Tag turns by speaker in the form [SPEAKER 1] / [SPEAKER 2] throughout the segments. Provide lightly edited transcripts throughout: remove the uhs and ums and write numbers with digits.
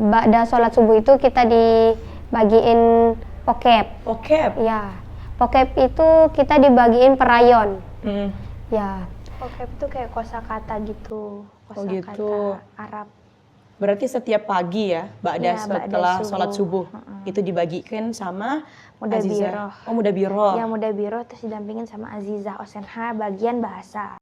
[SPEAKER 1] ba'da sholat subuh itu kita dibagiin pokep.
[SPEAKER 2] Pokep?
[SPEAKER 1] Ya, pokep itu kita dibagiin per rayon. Ya.
[SPEAKER 3] Pokep itu kayak kosakata gitu,
[SPEAKER 2] gitu.
[SPEAKER 3] Arab.
[SPEAKER 2] Berarti setiap pagi ya, ba'da setelah sholat subuh itu dibagikan sama
[SPEAKER 3] Mudabiroh.
[SPEAKER 2] Oh, Mudabiroh.
[SPEAKER 3] Ya, Mudabiroh terus didampingin sama Azizah Osenha bagian bahasa.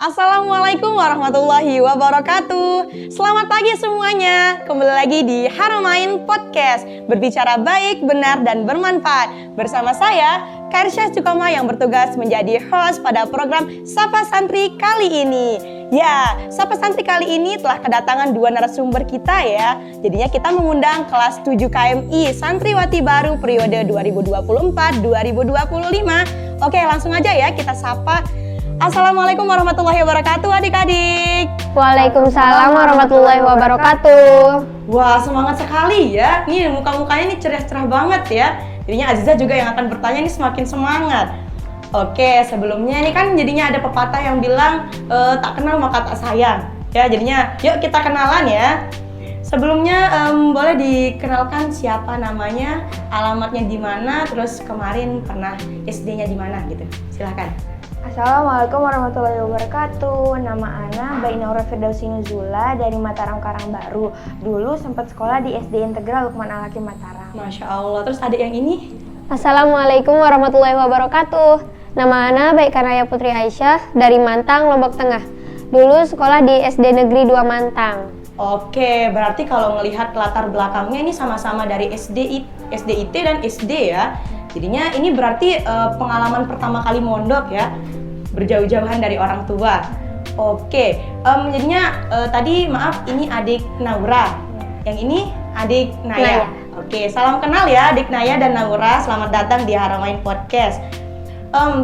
[SPEAKER 2] Assalamualaikum warahmatullahi wabarakatuh. Selamat pagi semuanya. Kembali lagi di Haramain Podcast, berbicara baik, benar, dan bermanfaat. Bersama saya, Karsya Sukoma yang bertugas menjadi host pada program Sapa Santri kali ini. Ya, Sapa Santri kali ini telah kedatangan dua narasumber kita ya. Jadinya kita mengundang kelas 7 KMI Santriwati Baru periode 2024-2025. Oke, langsung aja ya kita sapa. Assalamualaikum warahmatullahi wabarakatuh adik-adik.
[SPEAKER 1] Waalaikumsalam warahmatullahi wabarakatuh.
[SPEAKER 2] Wah, semangat sekali ya. Nih muka-mukanya nih cerah-cerah banget ya. Jadinya Azizah juga yang akan bertanya ini semakin semangat. Oke, sebelumnya ini kan jadinya ada pepatah yang bilang tak kenal maka tak sayang. Ya, jadinya yuk kita kenalan ya. Sebelumnya boleh dikenalkan siapa namanya, alamatnya di mana, terus kemarin pernah SD-nya di mana gitu. Silahkan.
[SPEAKER 3] Assalamualaikum warahmatullahi wabarakatuh. Nama Ana Bainaura Firdausi Nuzula dari Mataram Karangbaru. Dulu sempat sekolah di SD Integral Lukman Al-Hakim Mataram.
[SPEAKER 2] Masya Allah. Terus adik yang ini?
[SPEAKER 1] Assalamualaikum warahmatullahi wabarakatuh. Nama Ana Baikanaya Putri Aisyah dari Mantang, Lombok Tengah. Dulu sekolah di SD Negeri 2 Mantang.
[SPEAKER 2] Oke, berarti kalau melihat latar belakangnya ini sama-sama dari SDIT dan SD ya. Jadinya ini berarti pengalaman pertama kali mondok ya, berjauh-jauhan dari orang tua. Oke, jadinya tadi maaf ini adik Naura, yang ini adik Naya. Oke, salam kenal ya adik Naya dan Naura, selamat datang di Haramain Podcast.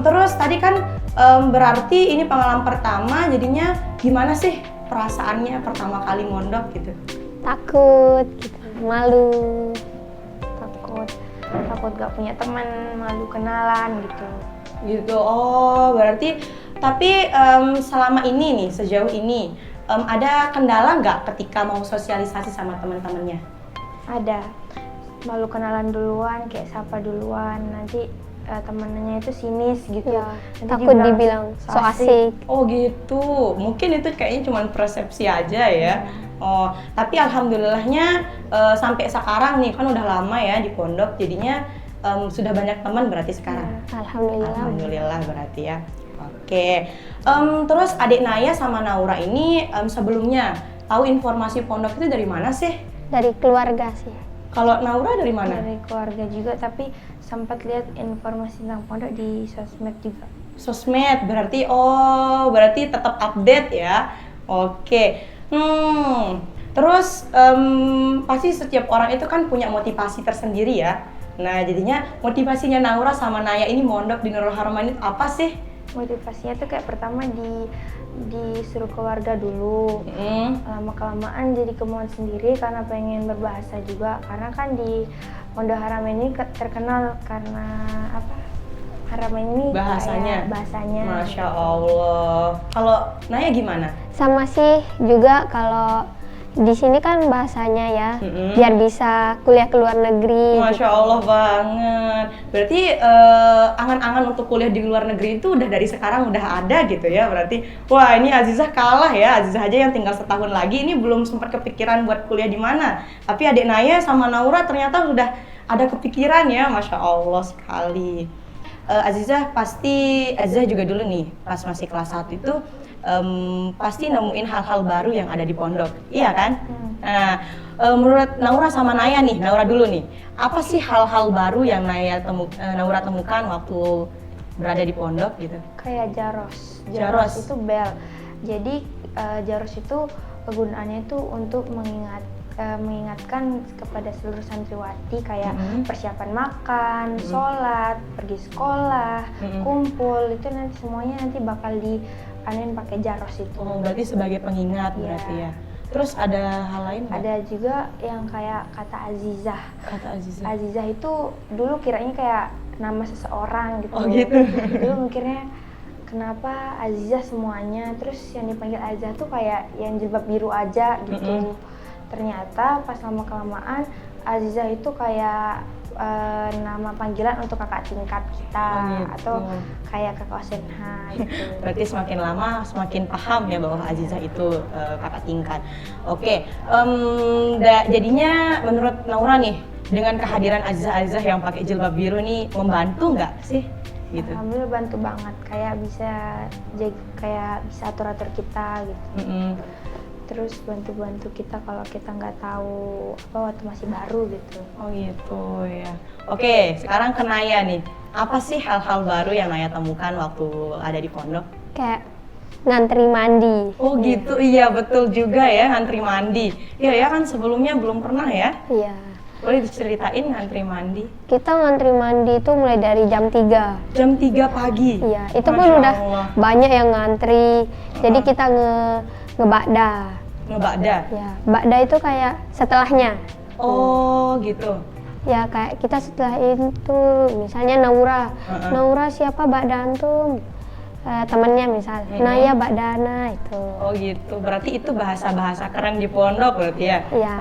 [SPEAKER 2] Terus tadi kan berarti ini pengalaman pertama, jadinya gimana sih perasaannya pertama kali mondok gitu?
[SPEAKER 1] Takut, gitu. Malu.
[SPEAKER 3] Takut gak punya teman, malu kenalan gitu.
[SPEAKER 2] Gitu. Oh, berarti tapi selama ini nih, sejauh ini ada kendala nggak ketika mau sosialisasi sama teman-temannya?
[SPEAKER 3] Ada. Malu kenalan duluan, kayak sapa duluan. Nanti temennya itu sinis gitu.
[SPEAKER 1] Ya,
[SPEAKER 3] Nanti
[SPEAKER 1] takut dibilang so asik.
[SPEAKER 2] Oh gitu. Mungkin itu kayaknya cuma persepsi aja ya. Oh, tapi alhamdulillahnya sampai sekarang nih kan udah lama ya di pondok, jadinya sudah banyak teman berarti sekarang.
[SPEAKER 1] Alhamdulillah.
[SPEAKER 2] Alhamdulillah berarti ya. Oke. Terus adik Naya sama Naura ini sebelumnya tahu informasi pondok itu dari mana sih?
[SPEAKER 1] Dari keluarga sih.
[SPEAKER 2] Kalau Naura dari mana?
[SPEAKER 3] Dari keluarga juga, tapi sempat lihat informasi tentang pondok di sosmed juga.
[SPEAKER 2] Sosmed berarti berarti tetap update ya. Oke. Terus pasti setiap orang itu kan punya motivasi tersendiri ya. Nah, jadinya motivasinya Naura sama Naya ini mondok di Nurul Haramain itu apa sih?
[SPEAKER 3] Motivasinya tuh kayak pertama disuruh keluarga dulu. Lama-kelamaan jadi kemauan sendiri karena pengen berbahasa juga. Karena kan di Pondok Haramain ini terkenal karena apa? Haramain ini
[SPEAKER 2] bahasanya. Masya Allah. Kalau Naya gimana?
[SPEAKER 1] Sama sih juga, kalau di sini kan bahasanya ya, biar bisa kuliah ke luar negeri.
[SPEAKER 2] Masya Allah banget. Berarti angan-angan untuk kuliah di luar negeri itu udah dari sekarang udah ada gitu ya. Berarti wah, ini Azizah kalah ya. Azizah aja yang tinggal setahun lagi ini belum sempat kepikiran buat kuliah di mana. Tapi adik Naya sama Naura ternyata udah ada kepikiran ya. Masya Allah sekali. Azizah juga dulu nih pas masih kelas 1 itu pasti nemuin hal-hal baru yang ada di pondok, iya kan? Nah, menurut Naura sama Naya nih, Naura dulu nih, apa sih hal-hal baru yang Naura temukan waktu berada di pondok gitu?
[SPEAKER 3] Kayak jaros.
[SPEAKER 2] Jaros
[SPEAKER 3] itu bel. Jadi jaros itu kegunaannya itu untuk mengingatkan kepada seluruh santriwati kayak persiapan makan, sholat, pergi sekolah, kumpul, itu nanti semuanya nanti bakal dianuin pakai jaros itu.
[SPEAKER 2] Oh, berarti sebagai pengingat berarti ya. Terus ada hal lain nggak?
[SPEAKER 3] Ada juga yang kayak kata Azizah.
[SPEAKER 2] Kata Azizah.
[SPEAKER 3] Azizah itu dulu kiranya kayak nama seseorang gitu.
[SPEAKER 2] Oh gitu.
[SPEAKER 3] Dulu mikirnya kenapa Azizah semuanya, terus yang dipanggil Azizah tuh kayak yang jilbab biru aja gitu. Ternyata pas lama-kelamaan Azizah itu kayak nama panggilan untuk kakak tingkat kita,
[SPEAKER 2] gitu.
[SPEAKER 3] atau kayak kakak Osenha gitu.
[SPEAKER 2] Berarti semakin lama semakin paham ya bahwa Azizah itu kakak tingkat. Oke, jadinya menurut Naura nih, dengan kehadiran Azizah yang pakai jilbab biru nih membantu nggak sih? Gitu.
[SPEAKER 3] Alhamdulillah bantu banget, kayak bisa atur-atur kita gitu. Terus bantu-bantu kita kalau kita nggak tahu apa waktu masih baru gitu.
[SPEAKER 2] Oh gitu ya. Oke, sekarang ke Naya nih. Apa sih hal-hal baru yang Naya temukan waktu ada di pondok?
[SPEAKER 1] Kayak ngantri mandi.
[SPEAKER 2] Oh gitu, iya betul juga ya, ngantri mandi. Iya ya kan sebelumnya belum pernah ya?
[SPEAKER 1] Iya.
[SPEAKER 2] Boleh diceritain ngantri mandi?
[SPEAKER 1] Kita ngantri mandi itu mulai dari jam 3.
[SPEAKER 2] Jam 3 pagi?
[SPEAKER 1] Iya, itu pun
[SPEAKER 2] Masya
[SPEAKER 1] udah
[SPEAKER 2] Allah.
[SPEAKER 1] banyak yang ngantri. Jadi kita ngebakda.
[SPEAKER 2] Ngebakda?
[SPEAKER 1] Ya, bakda itu kayak setelahnya.
[SPEAKER 2] Oh gitu.
[SPEAKER 1] Ya kayak kita setelah itu, misalnya Naura. Naura siapa bakda antum? Temannya misal, Naya bakdana itu.
[SPEAKER 2] Oh gitu, berarti itu bahasa-bahasa keren di pondok berarti ya?
[SPEAKER 1] Iya.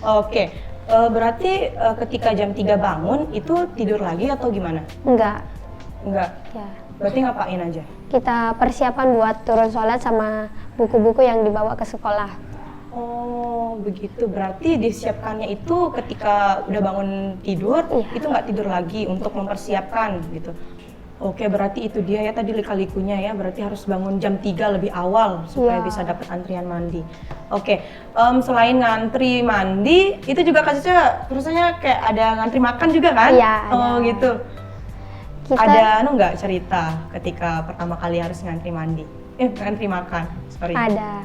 [SPEAKER 2] Oke, berarti ketika jam 3 bangun itu tidur lagi atau gimana?
[SPEAKER 1] Enggak.
[SPEAKER 2] Enggak,
[SPEAKER 1] Ya.
[SPEAKER 2] berarti ngapain aja?
[SPEAKER 1] Kita persiapan buat turun sholat sama buku-buku yang dibawa ke sekolah.
[SPEAKER 2] Oh begitu, berarti disiapkannya itu ketika udah bangun tidur,
[SPEAKER 1] Iya.
[SPEAKER 2] itu nggak tidur lagi untuk mempersiapkan gitu. Oke, berarti itu dia ya tadi lika-likunya ya, berarti harus bangun jam 3 lebih awal supaya
[SPEAKER 1] Iya.
[SPEAKER 2] bisa dapat antrian mandi. Oke, selain ngantri mandi, itu juga Kak Cica rasanya kayak ada ngantri makan juga kan?
[SPEAKER 1] Iya,
[SPEAKER 2] Oh
[SPEAKER 1] ada.
[SPEAKER 2] gitu.
[SPEAKER 1] Kita
[SPEAKER 2] Ada nggak cerita ketika pertama kali harus ngantri mandi? Ngantri makan, sorry.
[SPEAKER 1] ada.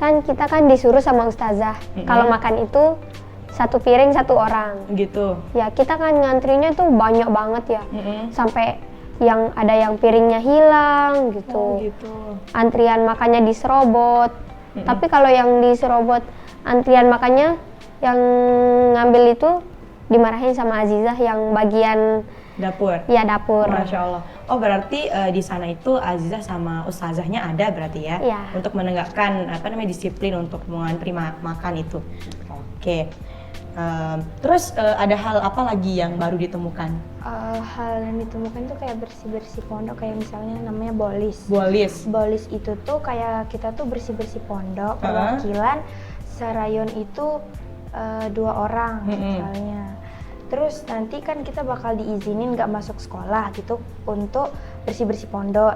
[SPEAKER 1] Kan kita kan disuruh sama ustazah, kalau makan itu satu piring satu orang.
[SPEAKER 2] Gitu.
[SPEAKER 1] Ya kita kan ngantrinya tuh banyak banget ya.
[SPEAKER 2] Mm-mm.
[SPEAKER 1] Sampai yang ada yang piringnya hilang gitu.
[SPEAKER 2] Oh gitu.
[SPEAKER 1] Antrian makannya diserobot. Tapi kalau yang diserobot antrian makannya yang ngambil itu dimarahin sama Azizah yang bagian
[SPEAKER 2] Dapur.
[SPEAKER 1] ya dapur.
[SPEAKER 2] Masya Allah. Oh berarti di sana itu Azizah sama ustazahnya ada berarti ya?
[SPEAKER 1] Iya.
[SPEAKER 2] Untuk menegakkan disiplin untuk mengantri makan itu. Oke. Terus ada hal apa lagi yang baru ditemukan?
[SPEAKER 3] Hal yang ditemukan tuh kayak bersih-bersih pondok, kayak misalnya namanya bolis.
[SPEAKER 2] Bolis.
[SPEAKER 3] Bolis itu tuh kayak kita tuh bersih-bersih pondok, perwakilan serayon itu 2 orang misalnya. Terus nanti kan kita bakal diizinin nggak masuk sekolah gitu untuk bersih-bersih pondok.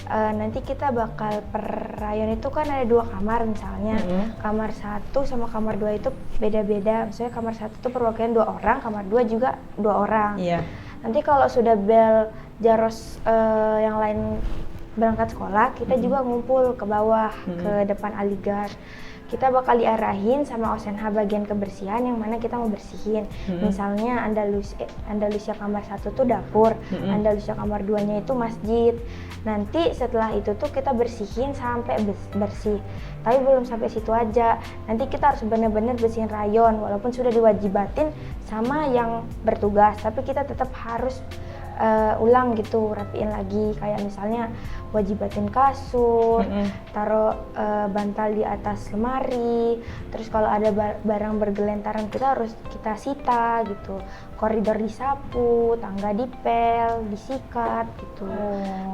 [SPEAKER 3] Nanti kita bakal per rayon itu kan ada 2 kamar misalnya. Kamar 1 sama kamar 2 itu beda-beda. Misalnya kamar 1 itu perwakilan 2 orang, kamar 2 juga 2 orang.
[SPEAKER 2] Iya.
[SPEAKER 3] Nanti kalau sudah bel jaros yang lain berangkat sekolah, kita juga ngumpul ke bawah ke depan aligar. Kita bakal diarahin sama Osenha bagian kebersihan yang mana kita mau bersihin. Misalnya Andalusia kamar 1 tuh dapur, Andalusia kamar 2-nya itu masjid. Nanti setelah itu tuh kita bersihin sampai bersih. Tapi belum sampai situ aja. Nanti kita harus benar-benar bersihin rayon walaupun sudah diwajibatin sama yang bertugas, tapi kita tetap harus ulang gitu, rapiin lagi. Kayak misalnya wajibatin kasur, taruh bantal di atas lemari. Terus kalau ada barang bergelentaran kita sita gitu. Koridor disapu, tangga dipel, disikat gitu.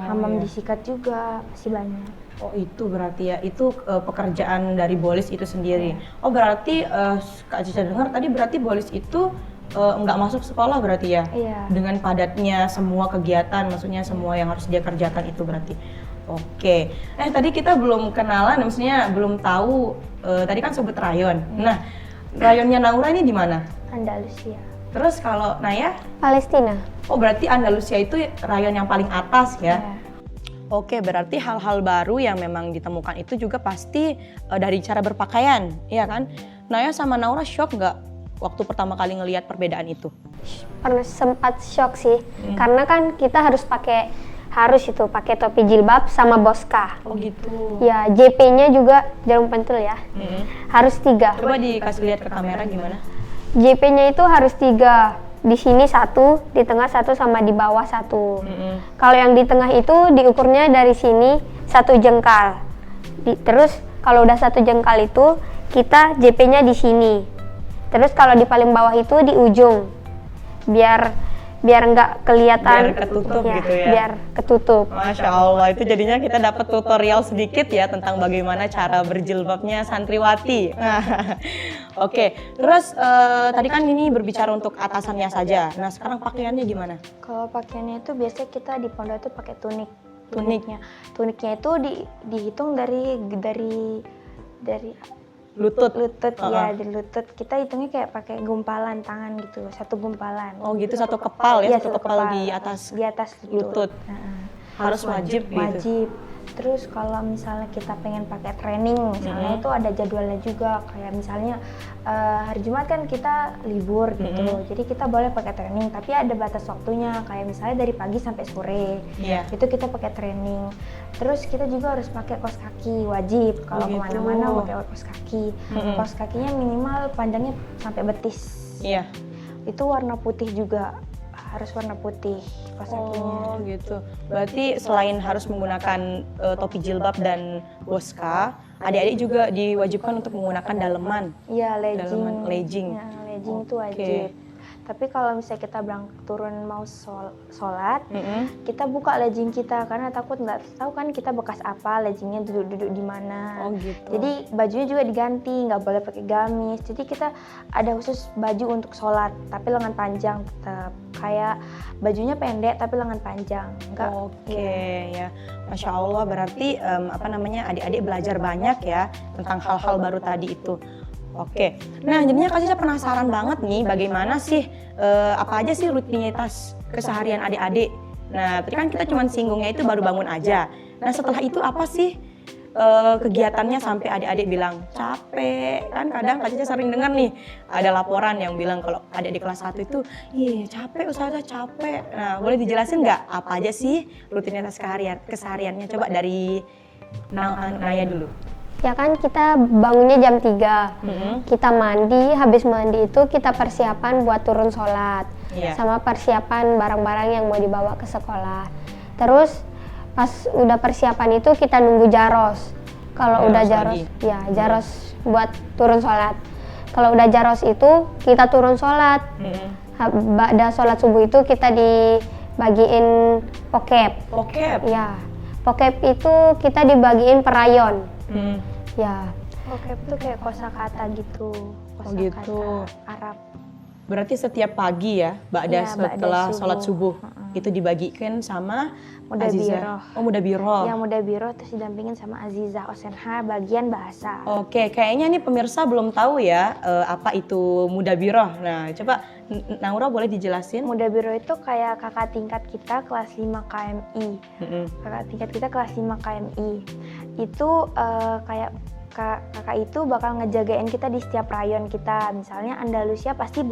[SPEAKER 3] Hamam disikat juga, masih banyak.
[SPEAKER 2] Oh itu berarti ya, itu pekerjaan dari bolis itu sendiri. Oh berarti Kak Cica dengar tadi berarti bolis itu nggak masuk sekolah berarti ya?
[SPEAKER 3] Iya.
[SPEAKER 2] Dengan padatnya semua kegiatan, maksudnya semua yang harus dia kerjakan itu berarti. Oke. Tadi kita belum kenalan, maksudnya belum tahu. Tadi kan sebut rayon. Nah, rayonnya Naura ini di mana?
[SPEAKER 3] Andalusia.
[SPEAKER 2] Terus kalau Naya?
[SPEAKER 1] Palestina.
[SPEAKER 2] Oh berarti Andalusia itu rayon yang paling atas ya?
[SPEAKER 3] Iya.
[SPEAKER 2] Oke, berarti hal-hal baru yang memang ditemukan itu juga pasti dari cara berpakaian, iya kan? Naya sama Naura shock nggak waktu pertama kali ngelihat perbedaan itu?
[SPEAKER 1] Pernah sempat shock sih, karena kan kita harus pakai topi jilbab sama boska.
[SPEAKER 2] Oh gitu.
[SPEAKER 1] Ya JP-nya juga jarum pentul ya, harus 3.
[SPEAKER 2] Coba dikasih lihat ke kamera gimana?
[SPEAKER 1] JP-nya itu harus 3. di sini satu, di tengah satu, sama di bawah satu.
[SPEAKER 2] Mm-mm.
[SPEAKER 1] Kalau yang di tengah itu diukurnya dari sini 1 jengkal. Terus kalau udah 1 jengkal itu kita JP-nya di sini. Terus kalau di paling bawah itu di ujung, biar nggak kelihatan,
[SPEAKER 2] Biar ketutup gitu ya.
[SPEAKER 1] Biar ketutup.
[SPEAKER 2] Masya Allah, itu jadinya kita dapat tutorial sedikit ya tentang bagaimana cara berjilbabnya santriwati. Oke, terus tadi kan ini berbicara untuk atasannya saja. Nah sekarang pakaiannya gimana?
[SPEAKER 3] Kalau pakaiannya itu biasanya kita di pondok itu pakai tunik.
[SPEAKER 2] Tunik.
[SPEAKER 3] Tuniknya itu dihitung dari
[SPEAKER 2] Lutut.
[SPEAKER 3] lutut ya, di lutut. Kita hitungnya kayak pakai gumpalan tangan gitu, 1 gumpalan.
[SPEAKER 2] Oh gitu, satu kepal ya,
[SPEAKER 3] Iya,
[SPEAKER 2] satu kepal di atas
[SPEAKER 3] lutut.
[SPEAKER 2] lutut. Harus wajib gitu.
[SPEAKER 3] Wajib. Terus kalau misalnya kita pengen pakai training, misalnya itu ada jadwalnya juga. Kayak misalnya hari Jumat kan kita libur gitu, jadi kita boleh pakai training. Tapi ada batas waktunya. Kayak misalnya dari pagi sampai sore,
[SPEAKER 2] Iya.
[SPEAKER 3] itu kita pakai training. Terus kita juga harus pakai kaos kaki, wajib. Kalau
[SPEAKER 2] gitu.
[SPEAKER 3] kemana-mana pakai kaos kaki. Kaos kakinya minimal panjangnya sampai betis.
[SPEAKER 2] Iya.
[SPEAKER 3] Itu warna putih juga. Harus warna putih kaos kakinya.
[SPEAKER 2] Oh gitu. Berarti selain harus menggunakan topi jilbab dan boska, adik-adik juga diwajibkan untuk menggunakan daleman.
[SPEAKER 3] Iya,
[SPEAKER 2] Daleman, legging.
[SPEAKER 3] Ya, legging itu
[SPEAKER 2] Oke.
[SPEAKER 3] wajib. Tapi kalau misalnya kita turun mau sholat,
[SPEAKER 2] Mm-mm.
[SPEAKER 3] kita buka legging kita karena takut nggak tahu kan kita bekas apa, leggingnya duduk-duduk di mana.
[SPEAKER 2] Oh gitu.
[SPEAKER 3] Jadi bajunya juga diganti, nggak boleh pakai gamis. Jadi kita ada khusus baju untuk sholat, tapi lengan panjang tetap. Kayak bajunya pendek tapi lengan panjang. Nggak.
[SPEAKER 2] Oke ya, Masya Allah, berarti adik-adik belajar banyak ya tentang hal-hal baru tadi itu. Oke, nah jadinya Kak Cica penasaran banget nih bagaimana sih, apa aja sih rutinitas keseharian adik-adik. Nah tadi kan kita cuma singgungnya itu baru bangun aja. Nah setelah itu apa sih kegiatannya sampai adik-adik bilang capek? Kan kadang Kak Cica sering dengar nih ada laporan yang bilang kalau adik di kelas 1 itu, iya capek Ustazah, capek. Nah boleh dijelasin nggak apa aja sih rutinitas kesehariannya? Coba dari Naya dulu.
[SPEAKER 1] Ya kan kita bangunnya jam 3, kita mandi, habis mandi itu kita persiapan buat turun sholat,
[SPEAKER 2] Iya.
[SPEAKER 1] sama persiapan barang-barang yang mau dibawa ke sekolah. Terus pas udah persiapan itu kita nunggu jaros. Kalau udah jaros,
[SPEAKER 2] lagi.
[SPEAKER 1] ya jaros buat turun sholat. Kalau udah jaros itu kita turun sholat. Ba'da sholat subuh itu kita dibagiin pokep.
[SPEAKER 2] Pokep.
[SPEAKER 1] Ya, pokep itu kita dibagiin per rayon. Ya,
[SPEAKER 3] Oke, itu kayak kosakata gitu. Kosakata
[SPEAKER 2] gitu.
[SPEAKER 3] Arab.
[SPEAKER 2] Berarti setiap pagi ya,
[SPEAKER 3] Iya,
[SPEAKER 2] setelah
[SPEAKER 3] ba'da
[SPEAKER 2] sholat subuh, itu dibagikan sama Azizah. Oh, Mudabiroh.
[SPEAKER 3] Yang Mudabiroh terus didampingin sama Azizah Osenha bagian bahasa.
[SPEAKER 2] Oke, kayaknya nih pemirsa belum tahu ya apa itu Mudabiroh. Nah, coba Naura boleh dijelasin?
[SPEAKER 3] Mudabiroh itu kayak kakak tingkat kita kelas 5 KMI. Kakak tingkat kita kelas 5 KMI. Itu kayak kakak itu bakal ngejagain kita di setiap rayon kita. Misalnya Andalusia pasti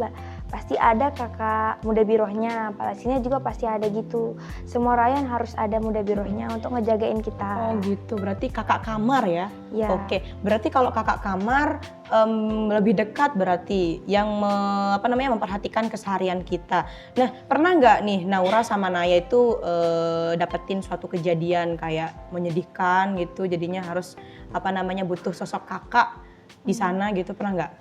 [SPEAKER 3] ada kakak Mudabirohnya, Palestina juga pasti ada gitu. Semua rayon harus ada Mudabirohnya untuk ngejagain kita.
[SPEAKER 2] Oh gitu, berarti kakak kamar ya?
[SPEAKER 3] Ya.
[SPEAKER 2] Oke, berarti kalau kakak kamar lebih dekat berarti yang memperhatikan keseharian kita. Nah, pernah nggak nih Naura sama Naya itu dapetin suatu kejadian kayak menyedihkan gitu, jadinya harus butuh sosok kakak di sana gitu, pernah nggak?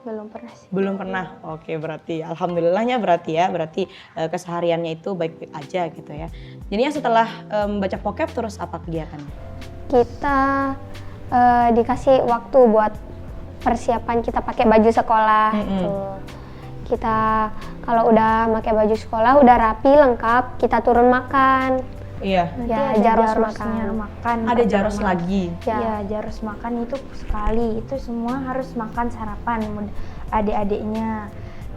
[SPEAKER 3] Belum pernah sih.
[SPEAKER 2] Belum pernah. Oke, berarti alhamdulillahnya berarti kesehariannya itu baik-baik aja gitu ya. Jadinya setelah baca pokep terus apa kegiatannya?
[SPEAKER 1] kita dikasih waktu buat persiapan, kita pakai baju sekolah gitu. Kita kalau udah pakai baju sekolah udah rapi lengkap, kita turun makan.
[SPEAKER 2] Iya.
[SPEAKER 3] Nanti
[SPEAKER 1] Ya,
[SPEAKER 3] ada
[SPEAKER 1] jaros
[SPEAKER 3] jarosnya makan.
[SPEAKER 2] Ada jaros lagi.
[SPEAKER 3] Ya, jaros makan itu sekali. Itu semua harus makan sarapan adik-adiknya.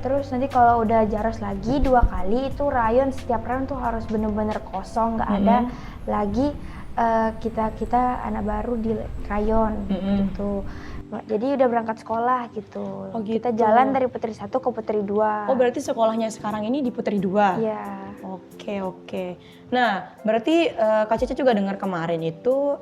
[SPEAKER 3] Terus nanti kalau udah jaros lagi 2 kali, itu rayon, setiap rayon tuh harus bener-bener kosong, nggak ada lagi kita anak baru di rayon gitu. Jadi udah berangkat sekolah gitu.
[SPEAKER 2] Oh, gitu.
[SPEAKER 3] Kita jalan dari Putri 1 ke Putri 2.
[SPEAKER 2] Oh, berarti sekolahnya sekarang ini di Putri 2?
[SPEAKER 3] Iya.
[SPEAKER 2] Oke. Nah, berarti Kak Cica juga dengar kemarin itu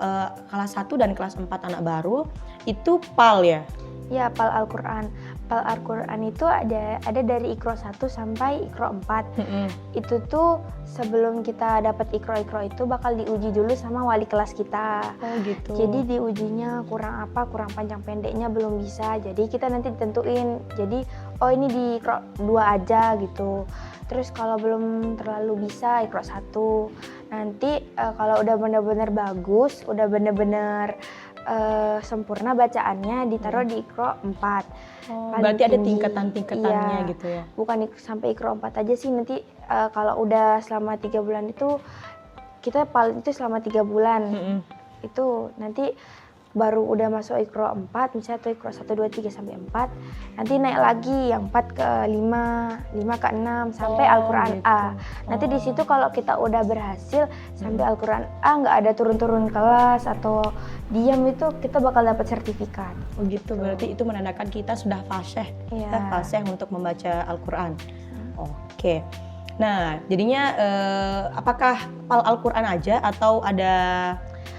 [SPEAKER 2] kelas 1 dan kelas 4 anak baru itu PAL ya?
[SPEAKER 3] Ya, PAL Al-Quran. hafal Al-Quran itu ada dari Iqra 1 sampai Iqra 4. Itu tuh sebelum kita dapat Iqra itu bakal diuji dulu sama wali kelas kita.
[SPEAKER 2] Oh gitu.
[SPEAKER 3] Jadi diujinya kurang panjang pendeknya belum bisa. Jadi kita nanti ditentuin. Jadi ini di Iqra 2 aja gitu. Terus kalau belum terlalu bisa Iqra 1. Nanti kalau udah benar-benar bagus, udah benar-benar sempurna bacaannya ditaruh di Iqra 4.
[SPEAKER 2] Berarti ada
[SPEAKER 3] tinggi.
[SPEAKER 2] tingkatan-tingkatannya
[SPEAKER 3] Iya.
[SPEAKER 2] gitu ya.
[SPEAKER 3] Bukan sampai Iqra 4 aja sih, nanti kalau udah selama 3 bulan itu kita paling itu selama 3 bulan. Itu nanti baru udah masuk Iqra 4, misalnya tuh Iqra 1, 2, 3 sampai 4, nanti naik lagi yang 4 ke 5, 5 ke 6 sampai Al-Quran
[SPEAKER 2] gitu.
[SPEAKER 3] A. Nanti di situ kalau kita udah berhasil sampai Al-Quran A, nggak ada turun-turun kelas atau diam, itu kita bakal dapat sertifikat.
[SPEAKER 2] Oh gitu, berarti itu menandakan kita sudah fasih.
[SPEAKER 3] Iya.
[SPEAKER 2] Kita fasih untuk membaca Al-Quran. Oke. Nah, jadinya apakah PAL Al-Quran aja atau ada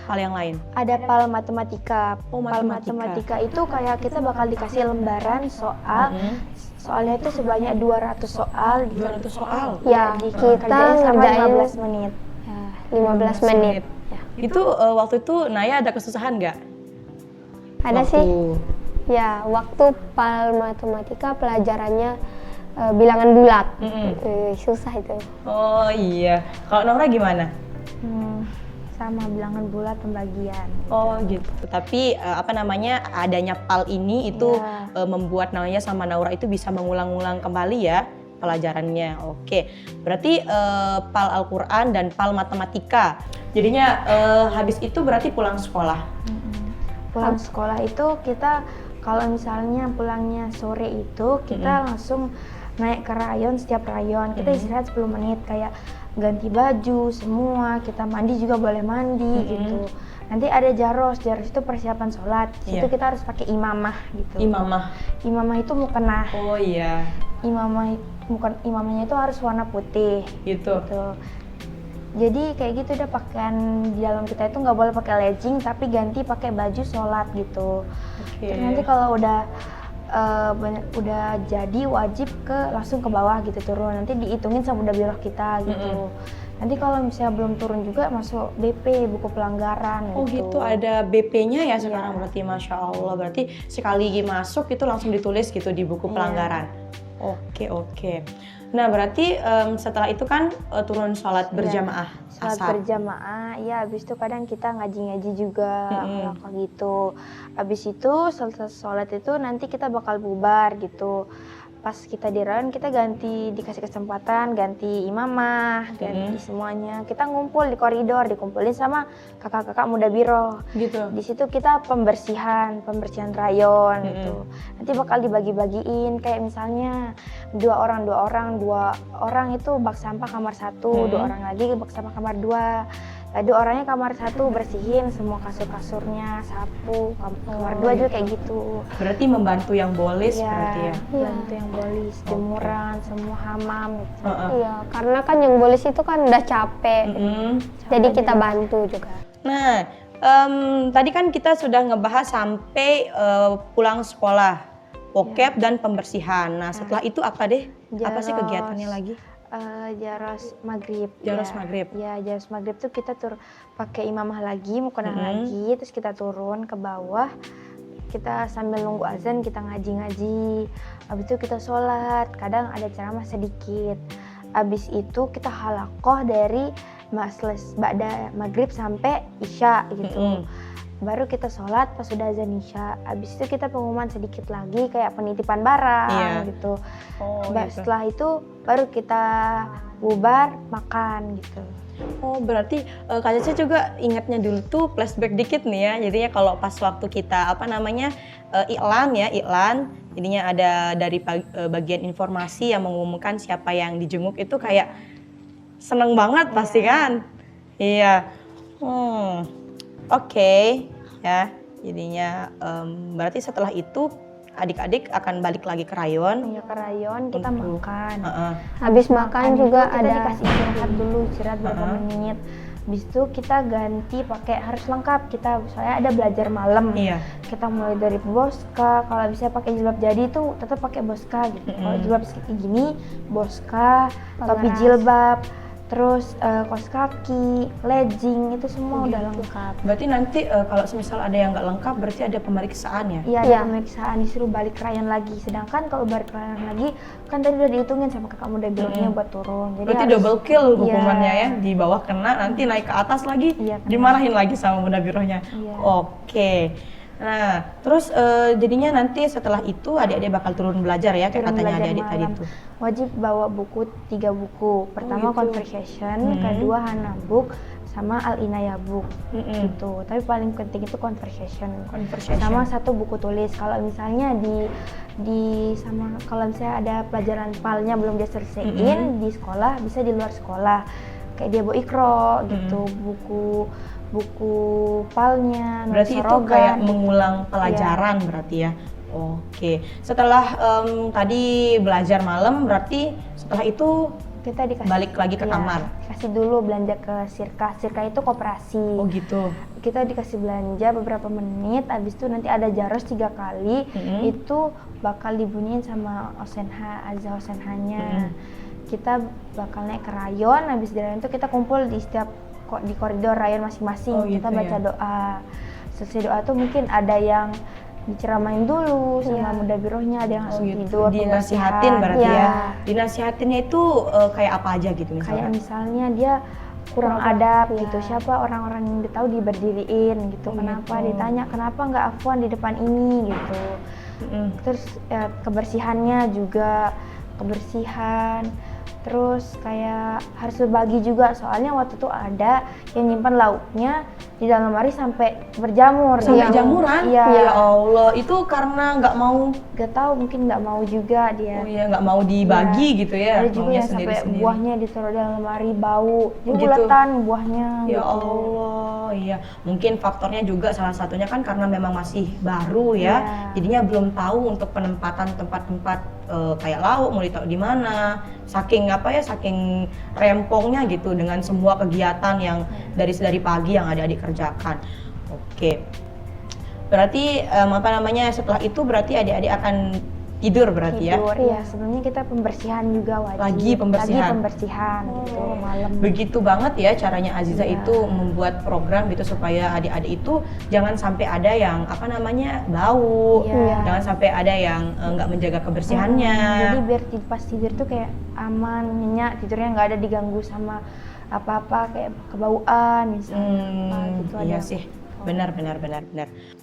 [SPEAKER 2] hal yang lain?
[SPEAKER 3] Ada PAL matematika.
[SPEAKER 2] Oh,
[SPEAKER 3] PAL
[SPEAKER 2] matematika.
[SPEAKER 3] matematika itu kayak kita bakal dikasih lembaran soal. Soalnya itu sebanyak 200 soal.
[SPEAKER 2] 200 soal?
[SPEAKER 1] Ya,
[SPEAKER 3] Jadi
[SPEAKER 1] kita
[SPEAKER 3] kerjain selama
[SPEAKER 1] ngerjain
[SPEAKER 3] 15 menit.
[SPEAKER 1] ya, 15 menit.
[SPEAKER 2] Itu waktu itu Naya ada kesusahan nggak?
[SPEAKER 1] Ada
[SPEAKER 2] Waktu-
[SPEAKER 1] sih. Ya, waktu PAL matematika pelajarannya bilangan bulat. Susah itu.
[SPEAKER 2] Oh iya. Kalau Nora gimana?
[SPEAKER 3] Sama bilangan bulat pembagian.
[SPEAKER 2] Oh gitu. Tapi adanya PAL ini itu
[SPEAKER 3] Iya.
[SPEAKER 2] membuat Naya sama Naura itu bisa mengulang-ulang kembali ya pelajarannya. Oke. Berarti PAL Al-Quran dan PAL matematika. Jadinya habis itu berarti pulang sekolah.
[SPEAKER 3] Pulang sekolah itu kita kalau misalnya pulangnya sore itu kita langsung naik ke rayon, setiap rayon kita istirahat 10 menit kayak ganti baju semua, kita mandi juga boleh mandi gitu. Nanti ada jaros itu persiapan sholat. Di situ
[SPEAKER 2] Iya.
[SPEAKER 3] kita harus pakai imamah gitu. Imamah itu mukena.
[SPEAKER 2] Oh iya.
[SPEAKER 3] Imamahnya itu harus warna putih.
[SPEAKER 2] Gitu.
[SPEAKER 3] Gitu. Jadi kayak gitu udah pakaian di dalam kita itu nggak boleh pakai legging tapi ganti pakai baju sholat gitu.
[SPEAKER 2] Oke.
[SPEAKER 3] Terus nanti kalau udah jadi wajib langsung ke bawah gitu turun. Nanti dihitungin sama udah biroh kita gitu. Nanti kalau misalnya belum turun juga masuk BP buku pelanggaran.
[SPEAKER 2] Oh gitu, ada BP-nya ya sekarang berarti, Masya Allah. Berarti sekali masuk itu langsung ditulis gitu di buku pelanggaran. Oke. Nah berarti setelah itu kan turun sholat berjamaah
[SPEAKER 3] Sholat
[SPEAKER 2] asar.
[SPEAKER 3] berjamaah, ya habis itu kadang kita ngaji-ngaji juga kayak gitu. Habis itu selesai sholat itu nanti kita bakal bubar gitu. Pas kita di rayon kita dikasih kesempatan ganti imamah, ganti semuanya. Kita ngumpul di koridor, dikumpulin sama kakak-kakak muda biro.
[SPEAKER 2] Gitu.
[SPEAKER 3] Di situ kita pembersihan rayon gitu. Nanti bakal dibagi-bagiin kayak misalnya dua orang itu bak sampah kamar 1, 2 orang lagi bak sampah kamar 2. Tadi orangnya kamar 1 bersihin semua kasur-kasurnya, sapu, kamar 2 juga kayak gitu.
[SPEAKER 2] Berarti membantu yang bolis berarti ya.
[SPEAKER 3] Bantu yang bolis, jemuran, semua hamam gitu.
[SPEAKER 1] Iya, karena kan yang bolis itu kan udah capek. Jadi kita bantu juga.
[SPEAKER 2] Nah, tadi kan kita sudah ngebahas sampai pulang sekolah, pokep dan pembersihan. Nah, setelah itu apa deh? Apa sih kegiatannya lagi?
[SPEAKER 3] Jaros maghrib.
[SPEAKER 2] Jaros maghrib.
[SPEAKER 3] Ya, jaros maghrib tuh kita pakai imamah lagi, mukena lagi, terus kita turun ke bawah. Kita sambil nunggu azan kita ngaji-ngaji. Habis itu kita sholat, kadang ada ceramah sedikit. Habis itu kita halakoh dari ba'da maghrib sampai isya gitu. Baru kita sholat pas sudah azan isya. Habis itu kita pengumuman sedikit lagi kayak penitipan barang gitu. Setelah itu baru kita bubar makan gitu.
[SPEAKER 2] Oh berarti Kak Caca juga ingatnya dulu tuh flashback dikit nih ya. Jadinya kalau pas waktu kita iklan. Jadinya ada dari bagian informasi yang mengumumkan siapa yang dijenguk itu kayak seneng banget pasti kan. Iya. Oke. Ya. Jadinya berarti setelah itu adik-adik akan balik lagi ke rayon.
[SPEAKER 3] Iya ke rayon kita makan.
[SPEAKER 1] Habis makan juga
[SPEAKER 3] kita
[SPEAKER 1] ada
[SPEAKER 3] dikasih istirahat dulu, istirahat berapa menit. Habis itu kita ganti pakai harus lengkap kita, soalnya ada belajar malam.
[SPEAKER 2] Iya.
[SPEAKER 3] Kita mulai dari boska, kalau bisa pakai jilbab jadi itu tetap pakai boska gitu. Kalau jilbab kayak gini, boska, topi
[SPEAKER 1] Pengeras.
[SPEAKER 3] jilbab, terus kaos kaki, legging itu semua udah lengkap.
[SPEAKER 2] Berarti nanti kalau semisal ada yang nggak lengkap berarti ada pemeriksaan ya?
[SPEAKER 3] Iya,
[SPEAKER 1] Iya.
[SPEAKER 3] ada pemeriksaan, disuruh balik rayon lagi. Sedangkan kalau balik rayon lagi, kan tadi udah dihitungin sama kakak muda birunya buat turun. Jadi
[SPEAKER 2] Berarti
[SPEAKER 3] harus-
[SPEAKER 2] double kill hukumannya
[SPEAKER 3] Iya.
[SPEAKER 2] ya, di bawah kena, nanti naik ke atas lagi,
[SPEAKER 3] Iya, kena.
[SPEAKER 2] dimarahin lagi sama muda birunya.
[SPEAKER 3] Iya.
[SPEAKER 2] Oke. Nah, terus jadinya nanti setelah itu adik-adik bakal turun belajar ya, kayak
[SPEAKER 3] Turun
[SPEAKER 2] katanya
[SPEAKER 3] belajar
[SPEAKER 2] adik-adik tadi
[SPEAKER 3] malam.
[SPEAKER 2] tuh.
[SPEAKER 3] Wajib bawa buku 3 buku. Pertama
[SPEAKER 2] gitu.
[SPEAKER 3] Conversation, kedua Hana Book, sama Al Inaya Book.
[SPEAKER 2] Mm-mm.
[SPEAKER 3] Gitu. Tapi paling penting itu Conversation.
[SPEAKER 2] Conversation.
[SPEAKER 3] Sama 1 buku tulis. Kalau misalnya kalau misalnya ada pelajaran PAL-nya belum dia selesaiin di sekolah, bisa di luar sekolah. Kayak dia bawa ikro gitu, buku PAL-nya,
[SPEAKER 2] Berarti itu
[SPEAKER 3] Sorogan.
[SPEAKER 2] kayak mengulang pelajaran berarti ya. Oke. Setelah tadi belajar malam, berarti setelah itu
[SPEAKER 3] kita dikasih
[SPEAKER 2] balik lagi ke
[SPEAKER 3] iya,
[SPEAKER 2] kamar.
[SPEAKER 3] Kasih dulu belanja ke Sirka. Sirka itu koperasi.
[SPEAKER 2] Oh gitu.
[SPEAKER 3] Kita dikasih belanja beberapa menit, habis itu nanti ada jaros 3 kali, itu bakal dibunyiin sama Osenha, Azza Osenhanya. Kita bakal naik ke rayon, habis dari rayon itu kita kumpul di di koridor rayon masing-masing.
[SPEAKER 2] Oh,
[SPEAKER 3] Kita
[SPEAKER 2] gitu
[SPEAKER 3] baca
[SPEAKER 2] ya.
[SPEAKER 3] doa. Selesai doa tuh mungkin ada yang diceramain dulu sama muda birohnya, ada yang langsung tidur.
[SPEAKER 2] Dinasihatin
[SPEAKER 3] pembersihan.
[SPEAKER 2] berarti ya.
[SPEAKER 3] Iya.
[SPEAKER 2] Dinasihatinnya itu kayak apa aja gitu
[SPEAKER 3] Kayak
[SPEAKER 2] misalnya?
[SPEAKER 3] misalnya dia kurang adab gitu, siapa orang-orang yang dia tahu diberdiriin gitu. Kenapa ditanya kenapa nggak afwan di depan ini gitu. Terus kebersihannya juga, kebersihan. Terus kayak harus berbagi juga, soalnya waktu itu ada yang nyimpan lauknya di dalam lemari sampai berjamur.
[SPEAKER 2] Sampai
[SPEAKER 3] Dia-
[SPEAKER 2] jamuran?
[SPEAKER 3] Iya.
[SPEAKER 2] Ya Allah, itu karena nggak mau.
[SPEAKER 3] Gak tahu, mungkin nggak mau juga dia.
[SPEAKER 2] Oh iya, nggak mau dibagi gitu ya.
[SPEAKER 3] Ada juga
[SPEAKER 2] maunya
[SPEAKER 3] yang sampai
[SPEAKER 2] sendiri-sendiri.
[SPEAKER 3] buahnya ditaruh dalam lemari bau, jadi
[SPEAKER 2] Oh, gitu.
[SPEAKER 3] buletan buahnya.
[SPEAKER 2] Ya
[SPEAKER 3] gitu.
[SPEAKER 2] Allah, iya. Mungkin faktornya juga salah satunya kan karena memang masih baru ya.
[SPEAKER 3] Iya.
[SPEAKER 2] Jadinya belum tahu untuk penempatan tempat-tempat kayak lauk mau ditaruh di mana. Saking saking rempongnya gitu dengan semua kegiatan yang dari pagi yang adik-adik kerjakan. Oke. Berarti setelah itu berarti adik-adik akan tidur berarti ya.
[SPEAKER 3] Tidur, ya. Sebelumnya kita pembersihan juga wajib.
[SPEAKER 2] Lagi pembersihan.
[SPEAKER 3] Lagi pembersihan gitu malam.
[SPEAKER 2] Begitu banget ya caranya Aziza
[SPEAKER 3] Iya.
[SPEAKER 2] itu membuat program gitu supaya adik-adik itu jangan sampai ada yang bau,
[SPEAKER 3] Iya.
[SPEAKER 2] jangan sampai ada yang nggak menjaga kebersihannya.
[SPEAKER 3] Jadi biar pas tidur tuh kayak aman, nyenyak, tidurnya nggak ada diganggu sama apa-apa kayak kebauan misalnya. Gitu
[SPEAKER 2] Iya
[SPEAKER 3] ada.
[SPEAKER 2] sih. Benar.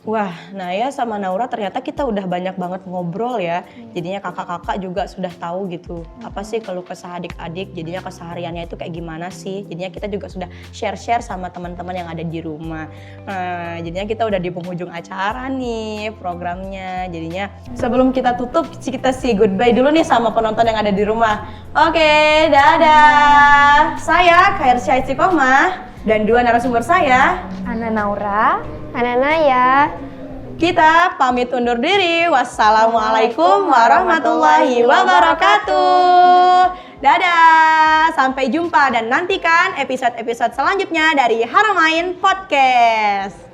[SPEAKER 2] Wah, Naya sama Naura ternyata kita udah banyak banget ngobrol ya. Jadinya kakak-kakak juga sudah tahu gitu. Apa sih keluh kesah adik-adik, jadinya kesehariannya itu kayak gimana sih. Jadinya kita juga sudah share-share sama teman-teman yang ada di rumah. Nah, jadinya kita udah di penghujung acara nih programnya. Jadinya sebelum kita tutup, kita say goodbye dulu nih sama penonton yang ada di rumah. Oke, dadah. Saya Khairsya Istiqomah. Dan 2 narasumber saya,
[SPEAKER 3] Ana Naura.
[SPEAKER 1] Anana ya.
[SPEAKER 2] kita pamit undur diri. Wassalamualaikum warahmatullahi wabarakatuh. Dadah, sampai jumpa dan nantikan episode-episode selanjutnya dari Haramain Podcast.